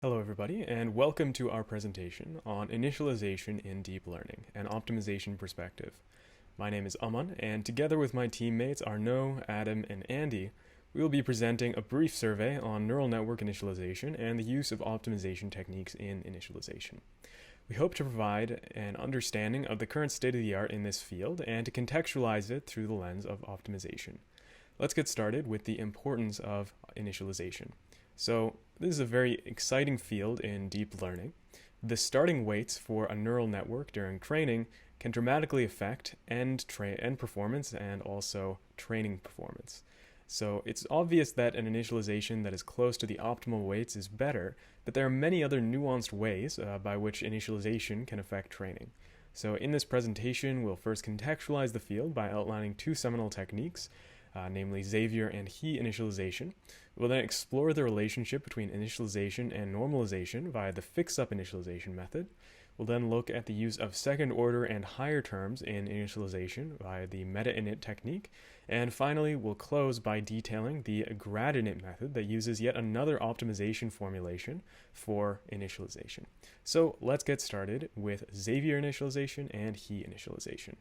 Hello everybody, and welcome to our presentation on initialization in deep learning, an optimization perspective. My name is Aman, and together with my teammates Arnaud, Adam, and Andy, we will be presenting a brief survey on neural network initialization and the use of optimization techniques in initialization. We hope to provide an understanding of the current state of the art in this field and to contextualize it through the lens of optimization. Let's get started with the importance of initialization. So, this is a very exciting field in deep learning. The starting weights for a neural network during training can dramatically affect end performance and also training performance. So it's obvious that an initialization that is close to the optimal weights is better, but there are many other nuanced ways by which initialization can affect training. So in this presentation, we'll first contextualize the field by outlining two seminal techniques, namely Xavier and He initialization. We'll then explore the relationship between initialization and normalization via the fix-up initialization method. We'll then look at the use of second-order and higher terms in initialization via the meta-init technique. And finally, we'll close by detailing the grad-init method that uses yet another optimization formulation for initialization. So let's get started with Xavier initialization and He initialization.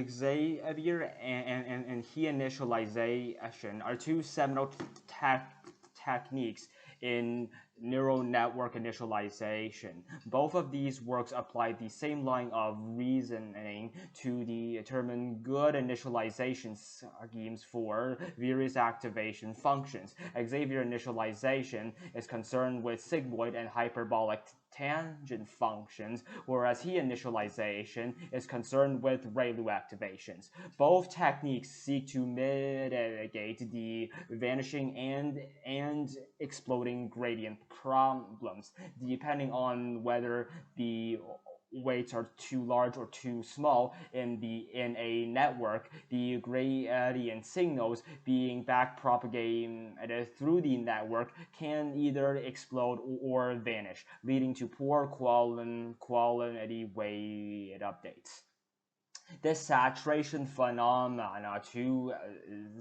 Xavier and He initialization are two seminal techniques in neural network initialization. Both of these works apply the same line of reasoning to determine good initialization schemes for various activation functions. Xavier initialization is concerned with sigmoid and hyperbolic tangent functions, whereas He initialization is concerned with ReLU activations. Both techniques seek to mitigate the vanishing and exploding gradient problems, depending on whether the weights are too large or too small in a network. The gradient signals being backpropagated through the network can either explode or vanish, leading to poor quality weight updates. This saturation phenomena to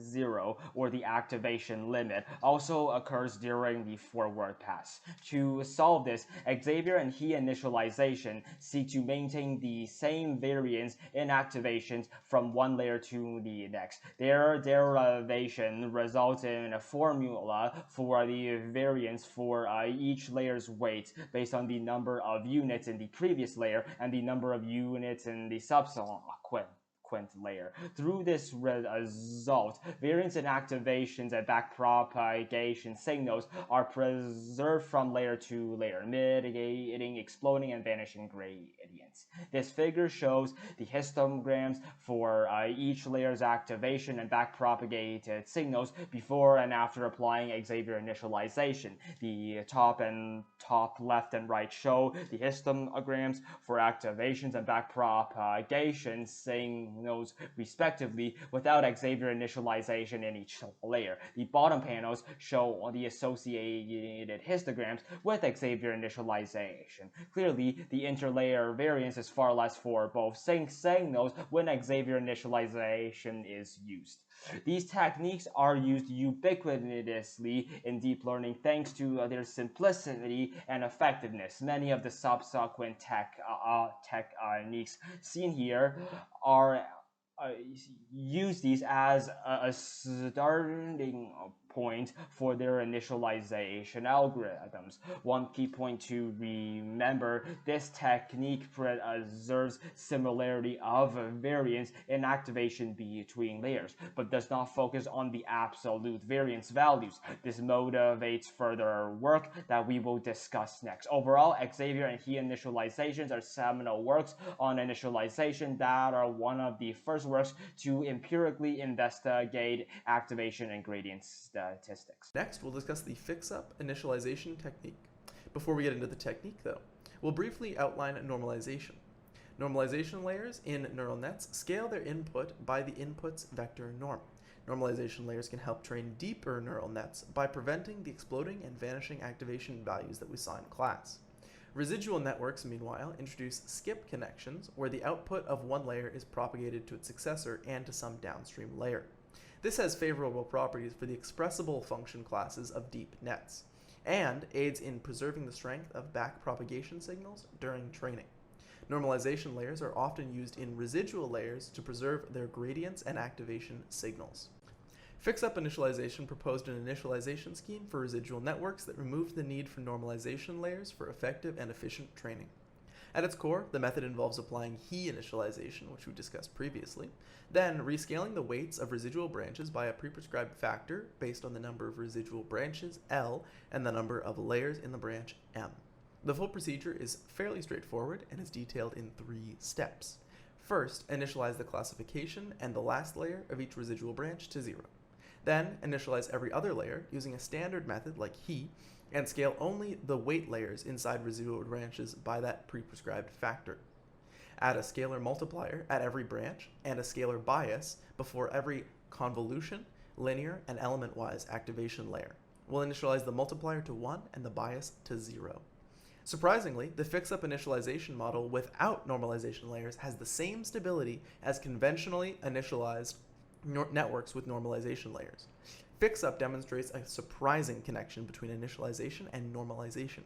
zero, or the activation limit, also occurs during the forward pass. To solve this, Xavier and He initialization seek to maintain the same variance in activations from one layer to the next. Their derivation results in a formula for the variance for each layer's weight based on the number of units in the previous layer and the number of units in the subsequent layer. Through this result, variance in activations and backpropagation signals are preserved from layer to layer, mitigating exploding and vanishing gradients. This figure shows the histograms for each layer's activation and backpropagated signals before and after applying Xavier initialization. The top left and right show the histograms for activations and backpropagation signals respectively without Xavier initialization in each layer. The bottom panels show the associated histograms with Xavier initialization. Clearly, the interlayer variance is far less for both signals when Xavier initialization is used. These techniques are used ubiquitously in deep learning thanks to their simplicity and effectiveness. Many of the subsequent techniques seen here are use these as a starting point for their initialization algorithms. One key point to remember: this technique preserves similarity of variance in activation between layers, but does not focus on the absolute variance values. This motivates further work that we will discuss next. Overall, Xavier and He initializations are seminal works on initialization that are one of the first works to empirically investigate activation and gradient statistics. Next, we'll discuss the fix-up initialization technique. Before we get into the technique, though, we'll briefly outline normalization. Normalization layers in neural nets scale their input by the input's vector norm. Normalization layers can help train deeper neural nets by preventing the exploding and vanishing activation values that we saw in class. Residual networks, meanwhile, introduce skip connections where the output of one layer is propagated to its successor and to some downstream layer. This has favorable properties for the expressible function classes of deep nets. and aids in preserving the strength of backpropagation signals during training. Normalization layers are often used in residual layers to preserve their gradients and activation signals. Fix-up initialization proposed an initialization scheme for residual networks that removed the need for normalization layers for effective and efficient training. At its core, the method involves applying yeeeeeeeeaaaaa, which we discussed previously, then rescaling the weights of residual branches by a pre-prescribed factor based on the number of residual branches, L, and the number of layers in the branch, M. The full procedure is fairly straightforward and is detailed in 3 steps. First, initialize the classification and the last layer of each residual branch to 0. Then, initialize every other layer using a standard method like he, and scale only the weight layers inside residual branches by that pre-prescribed factor. Add a scalar multiplier at every branch and a scalar bias before every convolution, linear, and element-wise activation layer. We'll initialize the multiplier to 1 and the bias to 0. Surprisingly, the fix-up initialization model without normalization layers has the same stability as conventionally initialized networks with normalization layers. Fix-up demonstrates a surprising connection between initialization and normalization.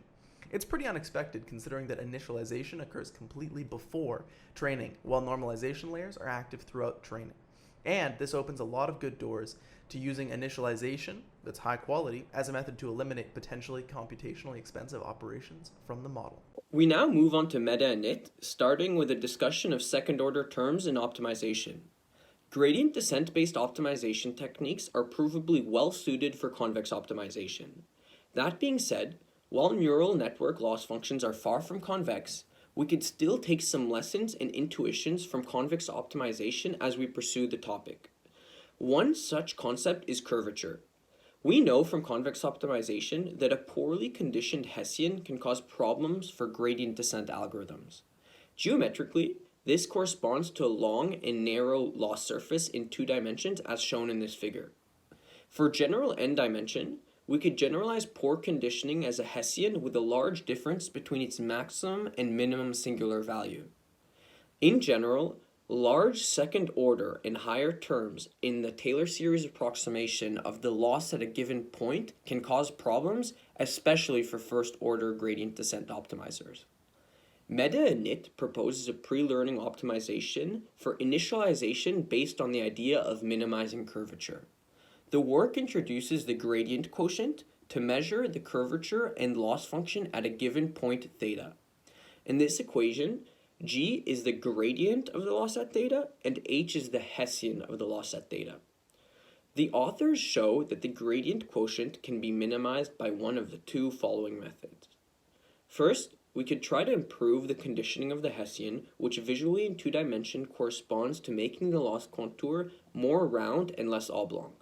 It's pretty unexpected considering that initialization occurs completely before training, while normalization layers are active throughout training. And this opens a lot of good doors to using initialization that's high quality as a method to eliminate potentially computationally expensive operations from the model. We now move on to meta init, starting with a discussion of second-order terms in optimization. Gradient descent-based optimization techniques are provably well suited for convex optimization. That being said, while neural network loss functions are far from convex, we could still take some lessons and intuitions from convex optimization as we pursue the topic. One such concept is curvature. We know from convex optimization that a poorly conditioned Hessian can cause problems for gradient descent algorithms. Geometrically, this corresponds to a long and narrow loss surface in 2 dimensions as shown in this figure. For general n dimension, we could generalize poor conditioning as a Hessian with a large difference between its maximum and minimum singular value. In general, large second order and higher terms in the Taylor series approximation of the loss at a given point can cause problems, especially for first order gradient descent optimizers. Meta init proposes a pre-learning optimization for initialization based on the idea of minimizing curvature. The work introduces the gradient quotient to measure the curvature and loss function at a given point theta. In this equation, g is the gradient of the loss at theta and h is the Hessian of the loss at theta. The authors show that the gradient quotient can be minimized by one of the 2 following methods. First, we could try to improve the conditioning of the Hessian, which visually in 2 dimensions corresponds to making the loss contour more round and less oblong.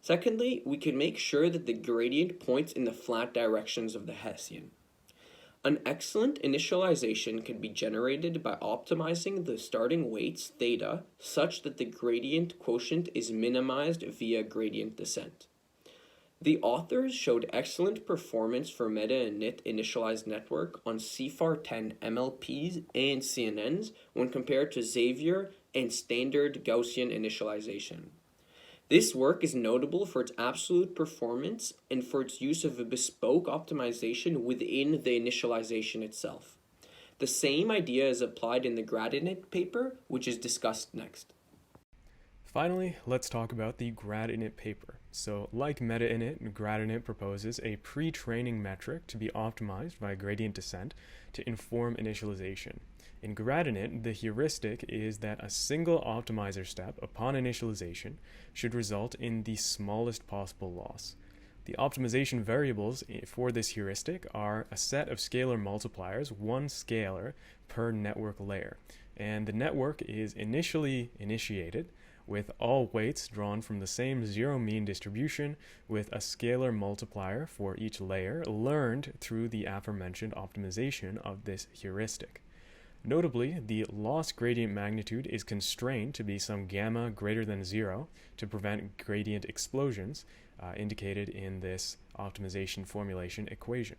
Secondly, we could make sure that the gradient points in the flat directions of the Hessian. An excellent initialization can be generated by optimizing the starting weights theta such that the gradient quotient is minimized via gradient descent. The authors showed excellent performance for meta init initialized network on CFAR10 MLPs and CNNs when compared to Xavier and standard Gaussian initialization. This work is notable for its absolute performance and for its use of a bespoke optimization within the initialization itself. The same idea is applied in the GradInit paper, which is discussed next. Finally, let's talk about the GradInit paper. So, like MetaInit, GradInit proposes a pre-training metric to be optimized by gradient descent to inform initialization. In GradInit, the heuristic is that a single optimizer step upon initialization should result in the smallest possible loss. The optimization variables for this heuristic are a set of scalar multipliers, 1 scalar per network layer, and the network is initially initiated with all weights drawn from the same zero mean distribution with a scalar multiplier for each layer learned through the aforementioned optimization of this heuristic. Notably, the loss gradient magnitude is constrained to be some gamma greater than 0 to prevent gradient explosions indicated in this optimization formulation equation.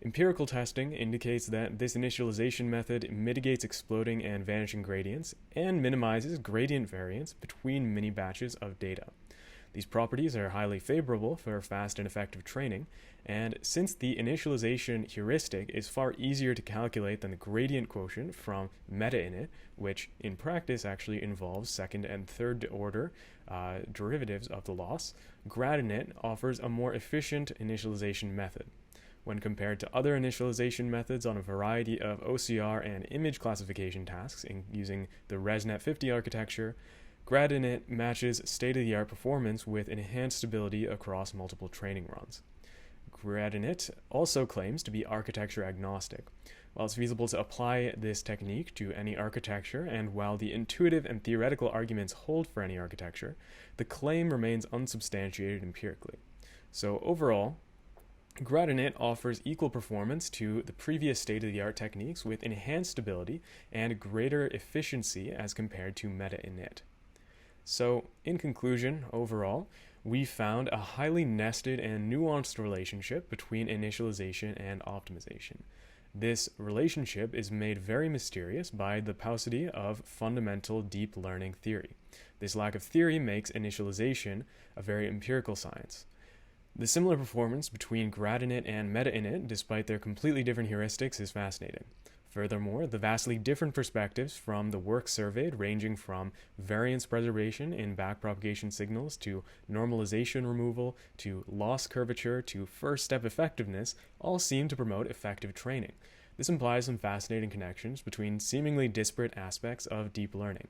Empirical testing indicates that this initialization method mitigates exploding and vanishing gradients and minimizes gradient variance between mini batches of data. These properties are highly favorable for fast and effective training, and since the initialization heuristic is far easier to calculate than the gradient quotient from meta-init, which in practice actually involves second and third order derivatives of the loss, grad-init offers a more efficient initialization method. When compared to other initialization methods on a variety of OCR and image classification tasks using the ResNet 50 architecture, grad-init matches state-of-the-art performance with enhanced stability across multiple training runs. Grad-init also claims to be architecture agnostic. While it's feasible to apply this technique to any architecture, and while the intuitive and theoretical arguments hold for any architecture, the claim remains unsubstantiated empirically. So overall, grad-init offers equal performance to the previous state-of-the-art techniques with enhanced stability and greater efficiency as compared to meta-init. So, in conclusion, overall, we found a highly nested and nuanced relationship between initialization and optimization. This relationship is made very mysterious by the paucity of fundamental deep learning theory. This lack of theory makes initialization a very empirical science. The similar performance between grad-init and meta-init, despite their completely different heuristics, is fascinating. Furthermore, the vastly different perspectives from the work surveyed, ranging from variance preservation in backpropagation signals to normalization removal to loss curvature to first-step effectiveness, all seem to promote effective training. This implies some fascinating connections between seemingly disparate aspects of deep learning.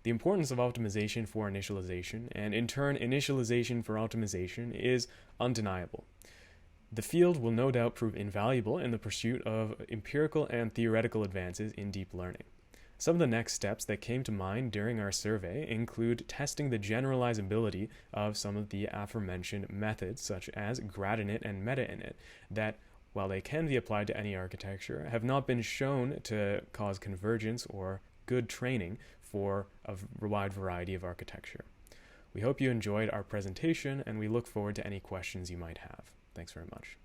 The importance of optimization for initialization, and in turn initialization for optimization, is undeniable. The field will no doubt prove invaluable in the pursuit of empirical and theoretical advances in deep learning. Some of the next steps that came to mind during our survey include testing the generalizability of some of the aforementioned methods, such as grad-init and meta-init, that, while they can be applied to any architecture, have not been shown to cause convergence or good training for a wide variety of architecture. We hope you enjoyed our presentation, and we look forward to any questions you might have. Thanks very much.